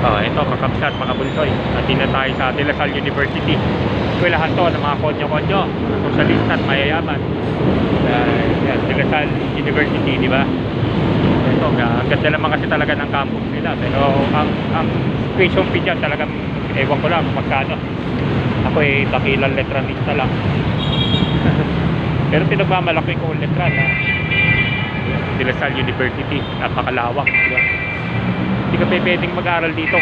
Oh, ito kakapsat mga bulsoy. Natin na tayo sa De La Salle University. Eskwelahan to ng mga konyo-konyo, sosyalista at mayayaman. Yan, De La Salle University, di ba? Ito, ang ganda naman kasi talaga ng campus nila. Pero ang tuition fee dyan talagang ewan ko lang magkano. Ako dakilang letranista lang. Pero pinagmamalaki ko ang letran ha. De La Salle University, napakalawak, di ba? Hindi ka pwedeng mag-aral dito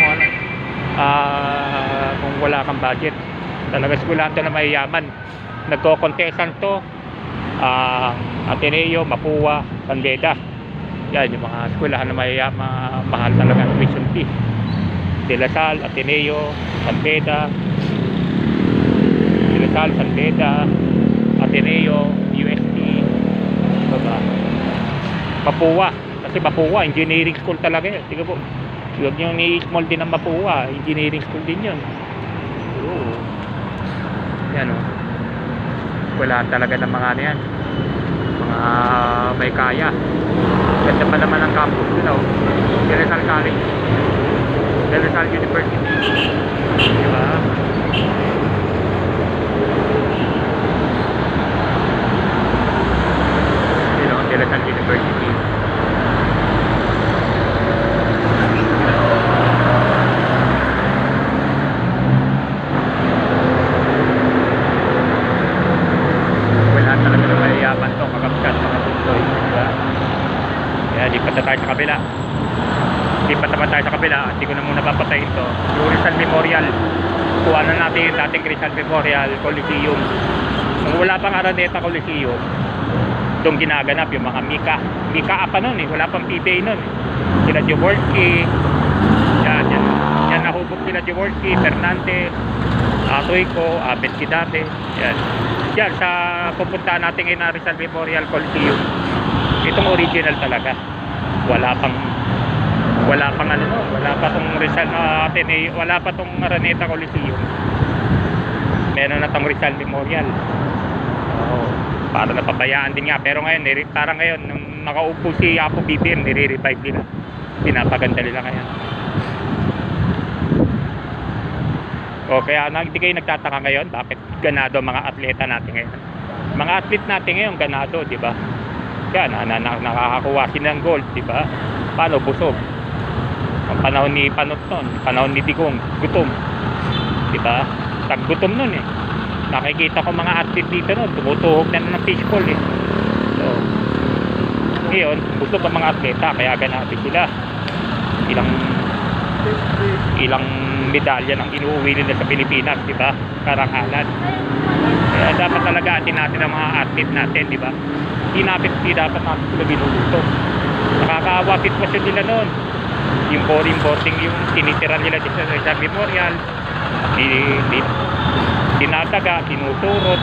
kung wala kang budget. Talaga eskwelahan to na mayayaman. Nagko-contestan to Ateneo, Mapua, San Beda. Yan yung mga eskwelahan na mayayaman, mahal talaga ang tuition fee. De La Salle, Ateneo, San Beda, De La Salle, San Beda, Ateneo, UST, diba? Mapua, kasi Mapua engineering school talaga yun. Tingnan po, huwag nyo ni-small din ang Mapua, engineering school din yun. Oo. Yan o, wala talaga ng mga ano yan, mga may kaya. Ganda pa naman ang campus nila o. De La Salle College, De La Salle University, diba? De La Salle University. Wala talaga na mayayaman to, kakapsat mga bulsoy, diba? Kaya lipat na tayo sa kabila. Lipat naman tayo sa kabila. Hindi ko na muna papatayin to. Yung Rizal Memorial, kuha na natin yung dating Rizal Memorial Coliseum. Nung wala pang Araneta Coliseum, doon ginaganap yung mga Mika apa nun wala pang PBA nun sila Jaworski, yan nahubog sila Jaworski, Fernandez, Tuico, Abet Kidate, yan sa pupuntahan natin ngayon na Rizal Memorial Coliseum. Itong original talaga, wala pang tong Rizal Ateneo, wala pa tong Araneta Coliseum, meron na tong Rizal Memorial. Para napabayaan din nga, pero ngayon parang ngayon nung nakaupo si Apo BBM, nire-revive nila, pinapaganda nila ngayon. O kaya hindi kayo nagtataka ngayon bakit ganado mga atleta natin ngayon. Mga athlete natin ngayon ganado, di ba? Kaya nakakakuha sila ng gold, di ba? Paano busog? Ang panahon ni Panot nun, panahon ni Digong, gutom, di ba? Taggutom nun nakikita ko mga athlete dito nun, tumutuhog na ng fishbowl So ngayon, busog ang mga atleta, kaya ganado sila. Ilang medalya ng inuuwi nila sa Pilipinas, di ba? Karangalan. Kaya dapat talaga atin natin ang mga athlete natin, di ba? Hindi dapat natin sila binuluto. Nakakaawa sitwasyon nila nun. Yung boarding yung tinitira nila sa Memorial, dinadaga, tinuturot,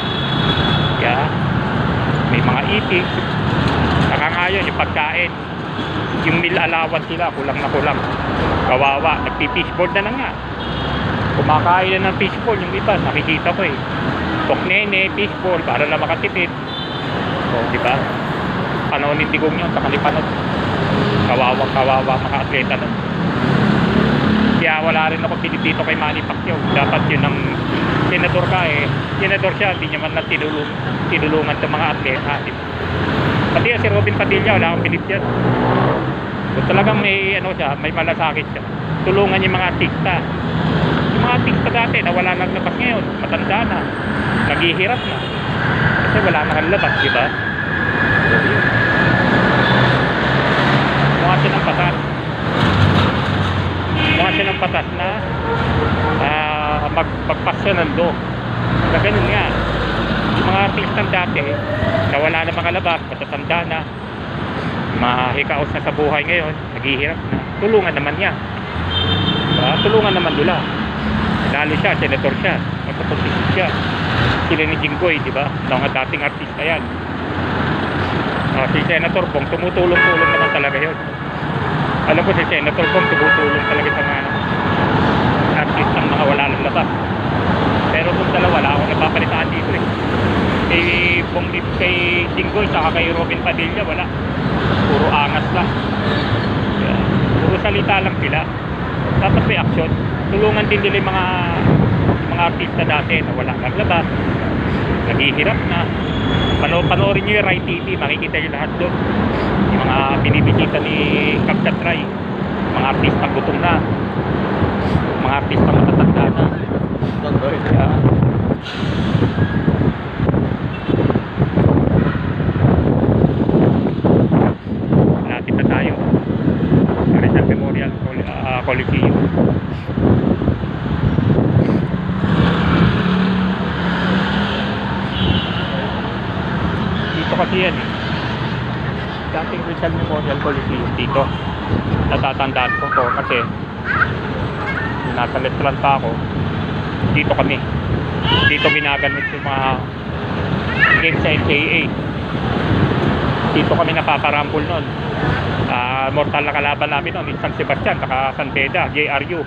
may mga itik. Saka ngayon yung pagkain, yung meal allowance sila kulang na kulang, kawawa, nagpi-fishbowl na nga, kumakain na ng fishbowl yung iba, nakikita ko Toknene, fishbowl para na makatipid. Diba, panahon ni Digong yun, saka ni Panot, kawawa mga atleta nun. Kaya wala rin ako pinip dito kay Manny Pacquiao. Dapat yun ang senador senador siya, hindi niya man lang tinulungan sa mga atleta. Pati si Robin Padilla, wala akong pinip yan. Kung talagang may may malasakit siya, tulungan yung mga artista. Yung mga artista dati na wala nang labas ngayon, matanda na, naghihirap na kasi wala nang labas, di ba? Mukha siya ng patas na magpasya ng law na ganun nga. Yung mga artistang dati na wala na mga labas, matatanda na, mahikaos na sa buhay ngayon, naghihirap na, tulungan naman niya, tulungan naman nila. Lalo siya, senator siya, magpaposisyon siya, sila ni Jinggoy, di ba? Mga dating artista yan. Si Senator Bong, tumutulong-tulong naman talaga yun. Alam ko si Senator Bong, tumutulong talaga sa mga artist ng mga wala ng labas. Pero kung dalawa, wala akong napapalitaan dito kay Jinggoy, saka kay Robin Padilla, wala. Puro angas lang. Puro salita lang sila. Dapat may action. Tulungan din nila yung mga artista dati na wala naglabas, naghihirap na. Panoorin nyo yung Rai TV, makikita nyo lahat doon. Yung mga binibisita ni Kapchatray, mga artista gutom na, mga artista matatanda na. Kaya lapit na tayo sa Rizal Memorial Coliseum. Dito kasi yan eh, dating Rizal Memorial Coliseum dito. Natatandaan ko to kasi nasa Letran pa ako, dito kami, dito ginagamit yung mga games sa NCAA. Dito kami napaparambol nun. Mortal na kalaban namin nun in San Sebastian saka San Beda, JRU.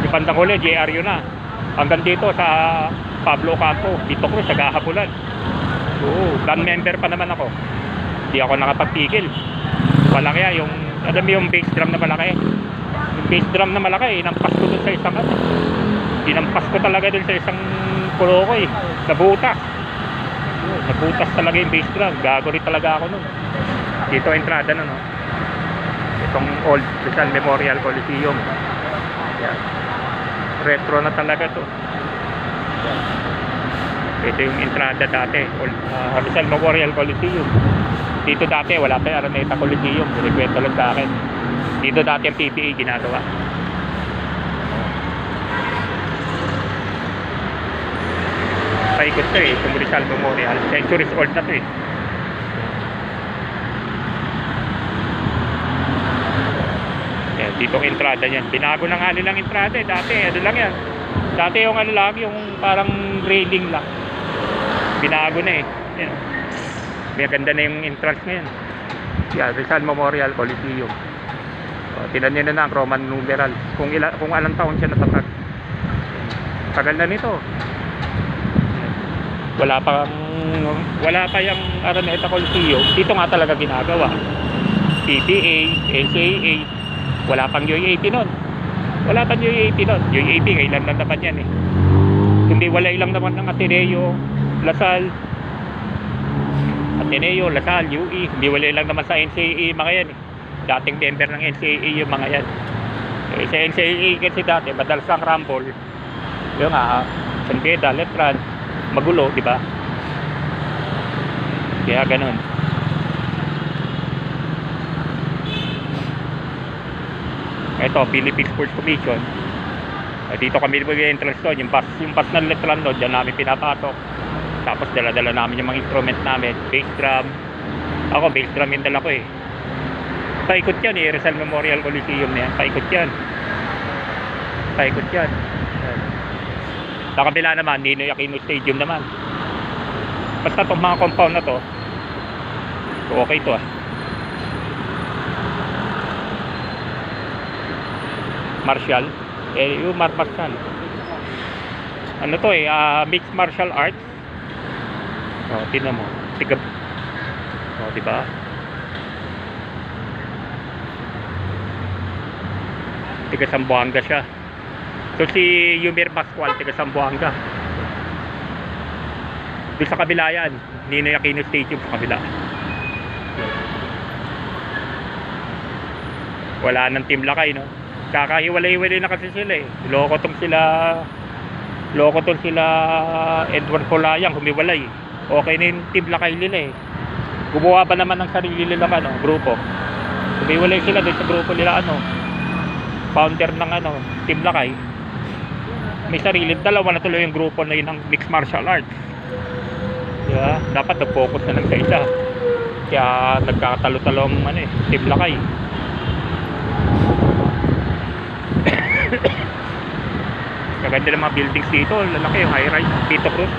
Yung bandang huli JRU na hanggang dito sa Pablo Campo, dito ko sa Gahabulan. Band member pa naman ako, hindi ako nakapagpigil. Wala kaya yung, alam mo yung bass drum na malaki, yung bass drum na malaki, inampas ko dun sa isang inampas ko talaga dun sa isang kuloko eh, nabutas talaga yung bass drum. Gago rin talaga ako nun. Dito entrada na, no, itong Old Rizal Memorial Coliseum. Yan, retro na talaga to. Ito yung entrada dati, Rizal Memorial Coliseum. Dito dati wala pa yung Araneta Coliseum, kwento lang sa akin. Dito dati ang PBA ginagawa. Paikot to eh, itong Rizal Memorial, centuries old na to eh. Yan, dito ang entrada niyan. Binago na nga nilang entrada eh. Dati ano lang yan, dati yung ano lang, yung parang railing lang, binago na eh. Yan, may ganda na yung entrance ngayon. Yan, Rizal Memorial Coliseum. Tinan nyo na ang Roman numeral, kung alang taon siya natatag. Tagal na nito. Wala pa yung Araneta Coliseum. Dito nga talaga ginagawa. PBA, NCAA, wala pang UAAP nun. Wala pang UAAP nun. UAAP kailan lang naman yan eh. Kundi wala ilang naman ng Ateneo, Lasal, UE. Hindi wala ilang naman sa NCAA mga yan eh. Dating member ng NCAA yung mga yan. Sa NCAA kasi dati madalas ang rumble yung San Beda, Letran, magulo, di ba? Kaya ganun. Ito, Philippine Sports Commission. Dito kami mag-entrance doon, yung pass ng Letran doon, dyan namin pinapasok. Tapos dala-dala namin yung mga instrument namin, bass drum. Ako bass drum yung dala ko eh. Paikot yan eh, Rizal Memorial Coliseum na yan. Paikot yan. Sa kabila naman, Ninoy Aquino Stadium naman. Basta itong mga compound na to, okay to ah. Martial. Yung Martial. Ano to eh, mixed martial arts. Tingnan mo. Diba? Tiga Sambuanga siya. So si Yumir Pascual tiga Sambuanga. Doon sa kabila yan, Ninoy Aquino Stadium sa kabila. Wala nang Team Lakay, no? Kakahiwalay-hiwalay na kasi sila eh. Loko tong sila Edward Polayang humiwalay. Okay na yung Team Lakay nila eh. Gumawa ba naman ng sarili nilang grupo. Humiwalay sila doon sa grupo nila founder ng Team Lakay. May sarili, dalawa na tuloy yung grupo na yun ng mixed martial arts. Diba? Dapat nag-focus na lang sa isa. Kaya nagkakatalo-talo ang Team Lakay. Kaganda ng mga buildings dito, lalaki yung high-rise, Tito Cruz.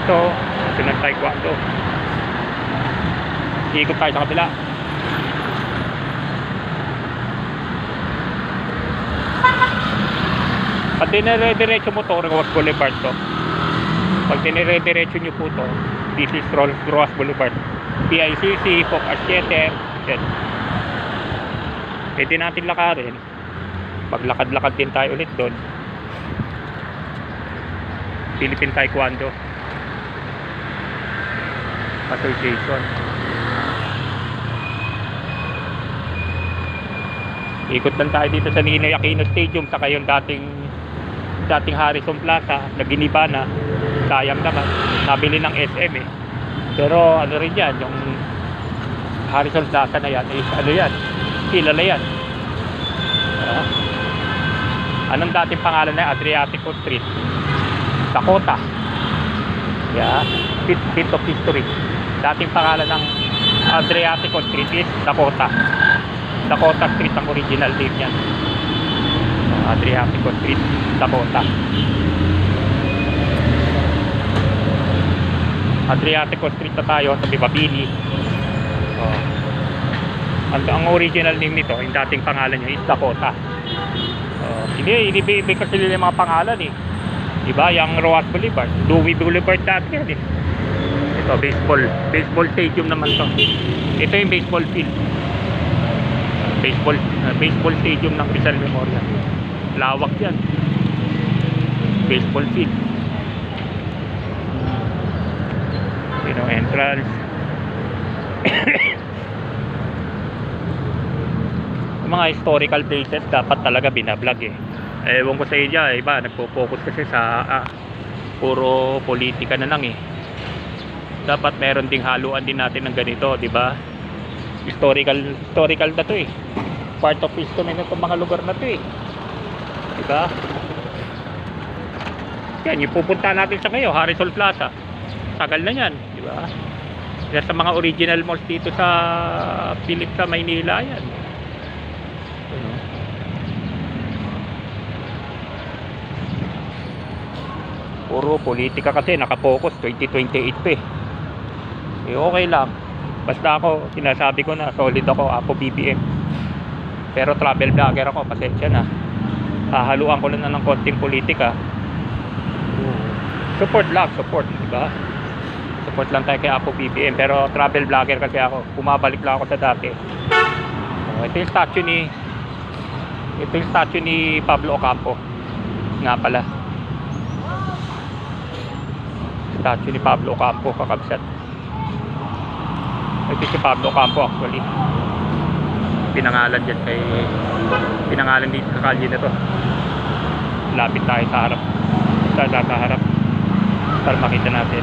Ito, ito ng Taekwondo. Ikot tayo sa kabila. Pag dinire-diretso mo to, Roas Boulevard to. Pag dinire-diretso nyo po to, this is Roas Boulevard. PICC, Foc Theater, yan. Pwede natin lakarin. Maglakad-lakad din tayo ulit doon. Philippine Taekwondo Association. Ikot lang tayo dito sa Ninoy Aquino Stadium, saka yung dating Harrison Plaza na giniba na. Sayang naman, nabili ng SM eh. Pero ano rin yan, yung Harrison Plaza na yan is ano yan, kilala yan. Anong dating pangalan na Adriatico Street? Dakota. Yeah, bit of history. Dating pangalan ng Adriatico Street is Dakota. Dakota Street ang original name niyan. Adriatico Street, Dakota. Adriatico Street na tayo sa Bibabini. Ang original name nito, yung dating pangalan niya is Dakota. Hindi kasi nila yung mga pangalan eh. Diba? Yung Roas Boulevard, Dewey Boulevard dati yan eh. Ito, baseball stadium naman to. Ito yung baseball field. Baseball stadium ng Rizal Memorial. Lawak yan. Baseball field. Entrance. Mga historical places dapat talaga binablog eh. Ewan ko sa inyo, iba nagpo-focus kasi sa puro politika na lang eh. Dapat meron ding haluan din natin ng ganito, di ba? Historical na to eh. Part of history ng mga lugar na to eh. Di ba? Yan, yung pupunta natin sa ngayon, Harrison Plaza. Tagal na yan, di ba? Yan sa mga original malls dito sa sa Maynila yan. Puro politika kasi nakapokus 2028 pa eh. Okay lang. Basta ako, sinasabi ko na solid ako, Apo BBM. Pero travel vlogger ako, pasensya na. Hahaluan ko lang na ng konting politika. Support, diba? Support lang tayo kay Apo BBM. Pero travel vlogger kasi ako. Bumabalik lang ako sa dati. Ito yung statue ni Pablo Ocampo. Nga pala. Statue ni Pablo Ocampo, kakabsat. Ito si Pablo Ocampo actually. Pinangalan dito sa kalye na to. Lapit tayo sa harap. Sa harap. Para makita natin.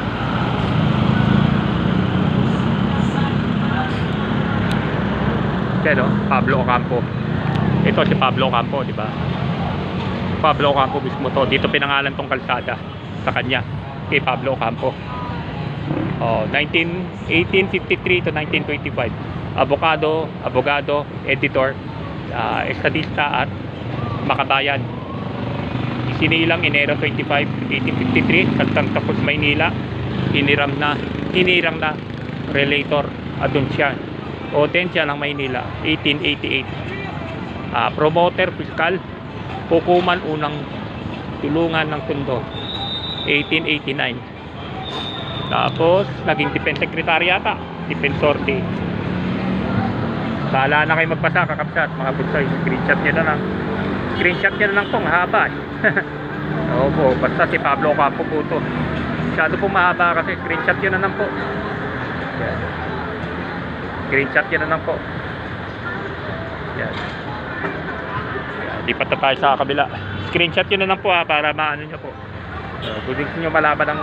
Yan o, Pablo Ocampo. Ito si Pablo Ocampo, di ba? Pablo Ocampo mismo to. Dito pinangalan tong kalsada sa kanya. Kay Pablo Ocampo. 1853 to 1925. Abogado, editor, estadista at makabayan. Isinilang Enero 25, 1853 tapos Maynila. Hinirang na relator Audensya ng Maynila 1888. Promoter piskal, hukuman unang tulungan ng Tondo 1889. Tapos naging defense secretary yata, defensor day. Bahala na kayo magbasa, kakapsat mga bunsoy. Screenshot nyo na lang tong haba. Opo, basta si Pablo Ocampo po to. Masyado po mahaba kasi screenshot nyo na lang po. Yan. Screenshot nyo na lang po. Yan. Lipat na tayo sa kabila. Screenshot nyo na lang po para maano nyo po. Kung gusto nyo malaman ng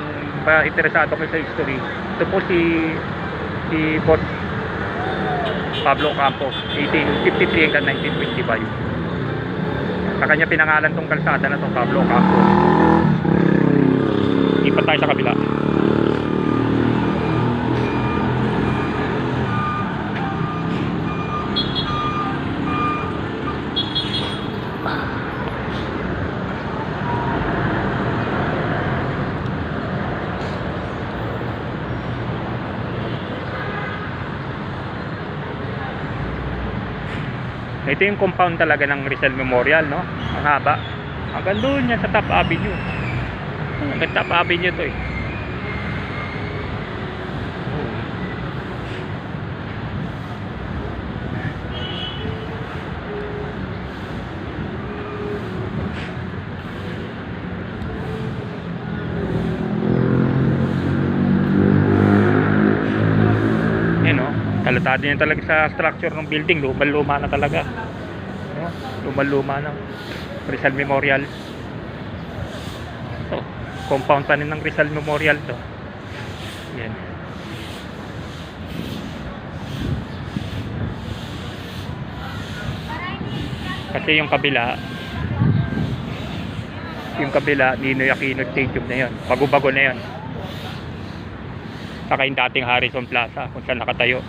interesado kayo sa history, ito po si Boss Pablo Ocampo 1853 hanggang 1925. Sa kanya pinangalan tong kalsada na to, Pablo Ocampo. Lipat tayo sa kabila. Ito yung compound talaga ng Rizal Memorial, no? Ang haba. Hanggang doon yan sa Top Avenue. Hanggang Top Avenue to eh. Apektado yun talaga sa structure ng building. Luma na talaga. Luma na. Rizal Memorial. So, compound pa rin ng Rizal Memorial to. Yan. Kasi yung kabila Ninoy Aquino Stadium na yun. Bago-bago na yun. Saka yung dating Harrison Plaza kung saan nakatayo.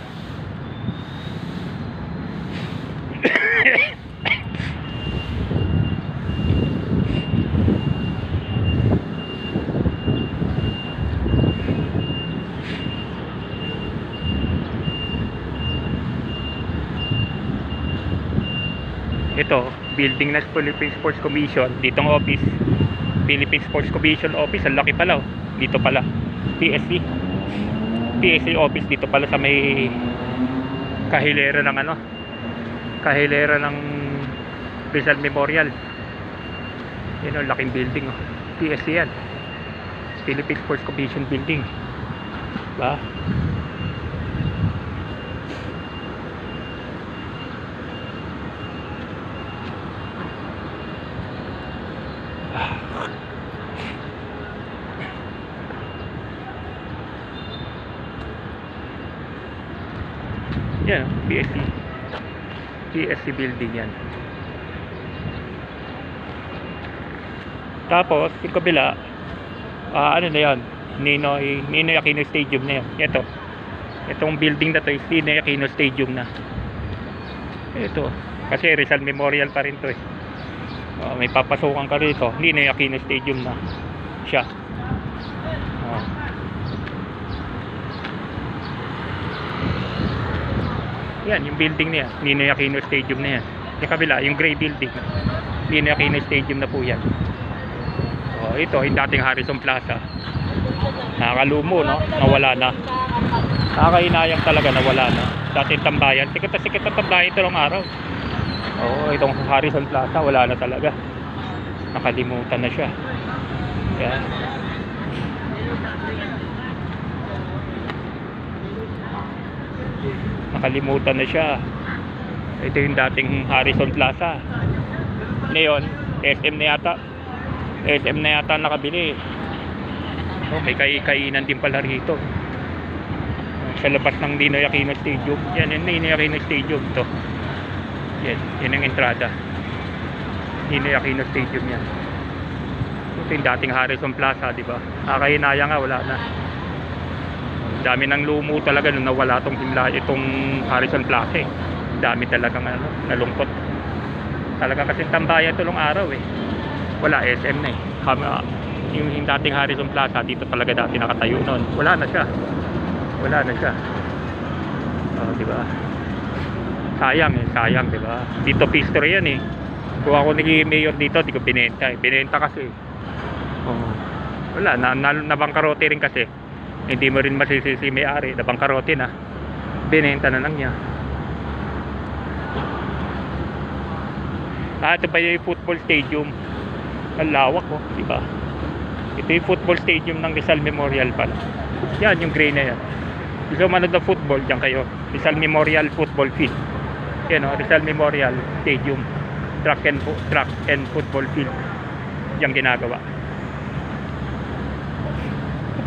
Ito, building na Philippine Sports Commission. Ditong office, Philippine Sports Commission office. Ang laki pala, oh. Dito pala PSC office dito pala sa may kahilera ng Rizal Memorial. Yun, laking building, oh. PSC yan, Philippine Sports Commission building, ba? Yan, PSC building yan. Tapos yung kabila, ano na yan, Ninoy Aquino Stadium na yan. Itong building na to is Ninoy Aquino Stadium na. Ito, kasi Rizal Memorial pa rin to eh. May papasukan ka rito, Ninoy Aquino Stadium na siya. Yan, yung building na yan, Ninoy Aquino Stadium na yan. Yung kabila, yung gray building, Ninoy Aquino Stadium na po yan. Ito, yung dating Harrison Plaza. Nakakalumo, no? Nawala na. Nakakainayang talaga, nawala na. Dating tambayan, sikat na tambayan ito lang araw. Itong Harrison Plaza, wala na talaga. Nakalimutan na siya. Yan. Nakalimutan na siya. Ito yung dating Harrison Plaza. Ngayon, SM na yata nakabili. May kainan din pala rito sa labas ng Ninoy Aquino Stadium. Yan yung Ninoy Aquino Stadium to. Yan ang entrada. Ninoy Aquino Stadium yan. Ito yung dating Harrison Plaza, di ba? Kakainaya nga, wala na. Dami ng lumo talaga nung nawala itong Harrison Plaza eh. Dami talagang nalungkot. Talaga kasi tambayan tulong araw eh. Wala, SM na eh. Yung dating Harrison Plaza, dito talaga dati nakatayo noon. Wala na siya. Di ba? Sayang, di ba? Dito history yan eh. Kung ako naging mayor dito, di ko binenta eh. Binenta kasi. Wala, nabangkarote rin kasi. Hindi mo rin masisisi may-ari, nabangkarote na. Binenta na lang niya. Ito ba yung football stadium? Ang lawak, di ba? Ito yung football stadium ng Rizal Memorial pala. Yan, yung gray na yan. Gusto manood ng football, dyan kayo. Rizal Memorial Football Field. Yan, Rizal Memorial Stadium. Track and football field. Yan ginagawa.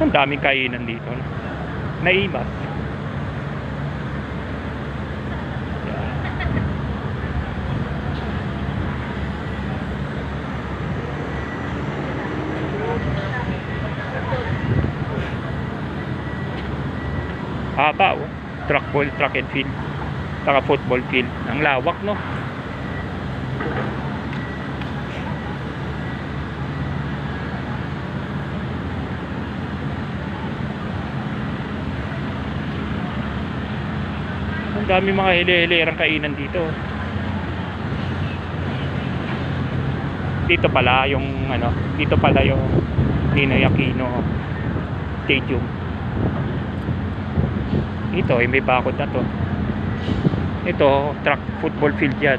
Ang daming kainan dito, no? Naimas. Haba, track and field, saka football field. Ang lawak, no? Ang dami mga hili-hilirang kainan dito. Dito pala yung Ninoy Aquino Stadium. Ito ay may bakod na to. Ito, football field yan.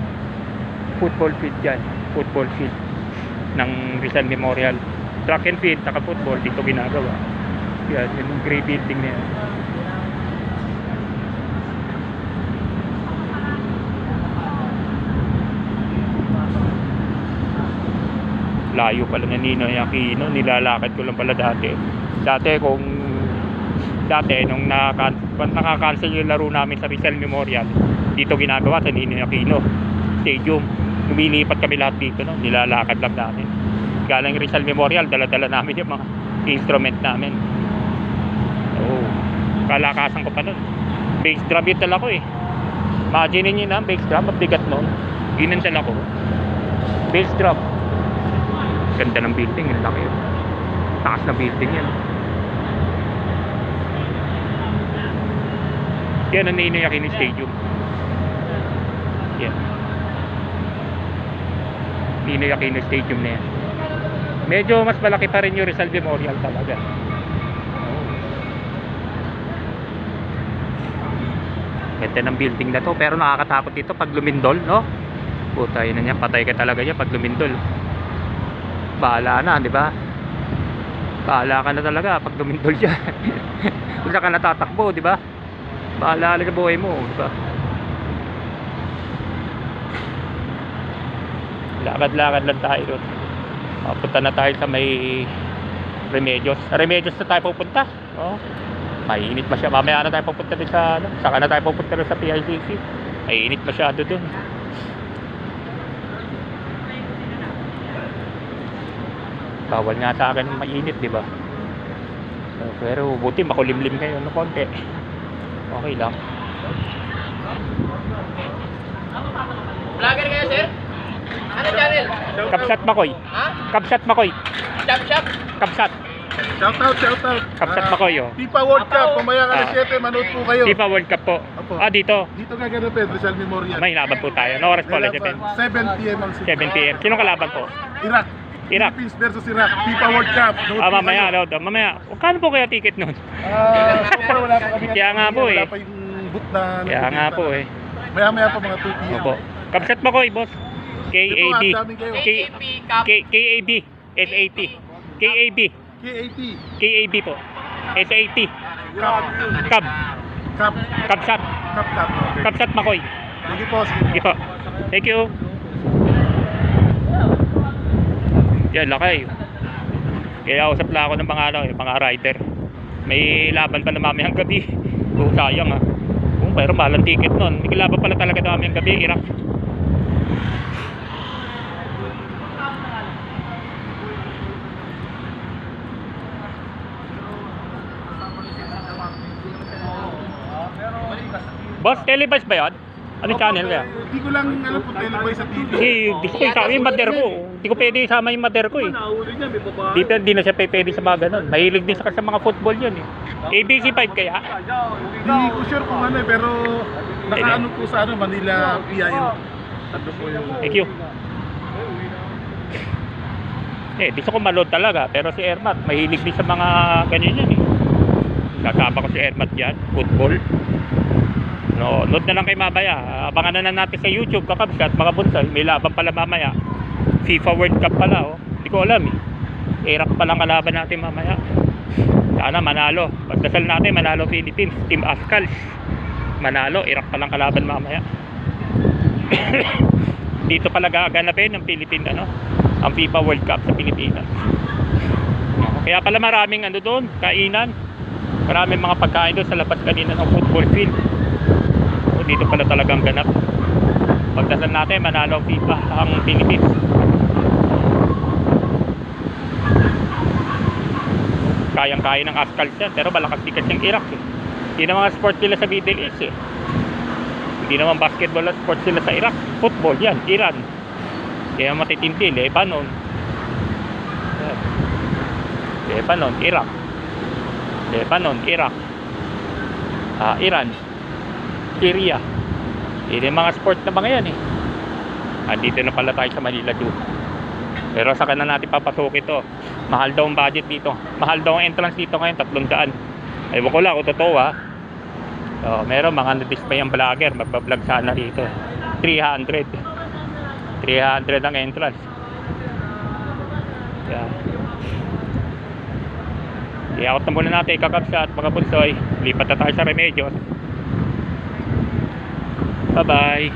Football field ng Rizal Memorial. Track and field, saka football, dito ginagawa. Yan, yung gray building na yan. layo pala na Ninoy Aquino. Nilalakad ko lang pala dati. Dati nung nakakancel yung laro namin sa Rizal Memorial, dito ginagawa sa Ninoy Aquino Stadium. Lumilipat kami lahat dito, no? Nilalakad lang namin. Galing Rizal Memorial, dala-dala namin yung mga instrument namin. Oh, kalakasan ko pa nun. Bass drum yung dala ko eh. Imagine nyo na, bass drum, mabigat nun. Yun ang dala ko. Bass drum. Ganda ng building, yung laki yun. Taas na building yan. Yan ang Ninoy Aquino Stadium. Yan. Ninoy Aquino Stadium na yan. Medyo mas malaki pa rin yung Rizal Memorial talaga. Ganda ng building na to, pero nakakatakot dito pag lumindol, no? Putay na niya, patay ka talaga niya pag lumindol. Bahala na, di ba? Bahala ka na talaga pag lumindol siya. Kung saan ka natatakbo, di ba? Bahala na sa buhay mo, di ba? Lakad-lakad lang tayo doon. Punta na tayo sa may Remedios. Remedios na tayo pupunta. Oh. Mainit masyado. Mamaya na tayo pupunta din sa ano. Saka na tayo pupunta rin sa PICC. Mainit masyado doon. Bawal nga sa akin mainit, di ba? So, pero buti makulimlim kayo no konti. Okay lang. Vlogger kayo, sir? Ano channel? Kapsat Makoy. Ha? Kapsat Makoy. Shop? Kapsat. Shout out. Kapsat Makoy, oh. FIFA World Cup, mamaya ka 7, manood po kayo. FIFA World Cup po. Opo. Dito. Dito gaganapin, Rizal Memorial. May laban po tayo. No oras po ulit? 7 PM ang 7 PM. Sinong kalaban po? Iraq. Iraq. Philippines versus Iraq. FIFA World Cup. Nood po Mamaya, kayo. mamaya. Kano po kaya ticket nun? So far wala pa kami. Kaya nga po eh. Wala pa yung boot na. Kaya nga po eh. Maya pa mga 2 PM. Opo. Kapsat Makoy, boss. KAB. Ito, ang dami kayo. KAB. SAT. KAB. KAT. KAB po. SAT. Cup. Kab. Cup. Kapsat. Okay. Kapsat Makoy. Sige po. Sige po. Thank you. Yan, lakay. Kaya usap lang ako ng mga rider. May laban pa na mamayang gabi. Sayang pero mahal ang ticket nun. May laban pala talaga na mamayang gabi, Iraq. Boss, televised ba yan? Ano channel kaya? Hindi ko lang alam po teleboy sa TV. Di ko isama yung mother ko. Di ko pwede isama yung mother ko eh. Di na siya pwede sa mga ganun. Mahilig din sa mga football yun eh. ABC 5 kaya? Hindi ko sure kung ano pero nakaano po sa Manila PIO. Ano po yung... Thank you. Gusto ko malood talaga. Pero si Ermat, mahilig din sa mga ganyan yan eh. Kasama ko si Ermat yan, football. No, nood na lang kay mamaya. Abangan na natin sa YouTube, kakabsat, mga bunsay. May laban pala mamaya. FIFA World Cup pala, oh. Hindi ko alam eh. Iraq pa lang kalaban natin mamaya. Sana manalo. Pagdasal natin, manalo Philippines. Team Ascals. Manalo, Iraq pa lang kalaban mamaya. Dito pala gaganapin ng Philippines, ang FIFA World Cup sa Pilipinas. Kaya pala maraming doon, kainan. Maraming mga pagkain doon sa labas kanina ng football field. Dito pala talagang ganap. Pagdasal natin, manalo FIFA ang Philippines. Kayang-kaya ng Ascals yan, pero malakas tikas yung Iraq eh. Hindi naman sports sila sa Middle East eh. Hindi naman basketball at sports sila sa Iraq. Football yan, Iran. Kaya matitindi, Lebanon. Lebanon, Iraq. Lebanon, Iraq. Iran. Syria. Yun yung mga sport na mga yan eh. Dito na pala tayo sa Manila Zoo. Pero saka na natin papasok ito. Mahal daw ang budget dito. Mahal daw ang entrance dito ngayon, 300. Ewan ko lang kung totoo So, meron mga na-display ang vlogger, magbablog sana rito. 300 ang entrance. Yeah. I-out na muna natin kakapsa at mga bunsoy. Lipat na tayo sa Remedios. Bye bye.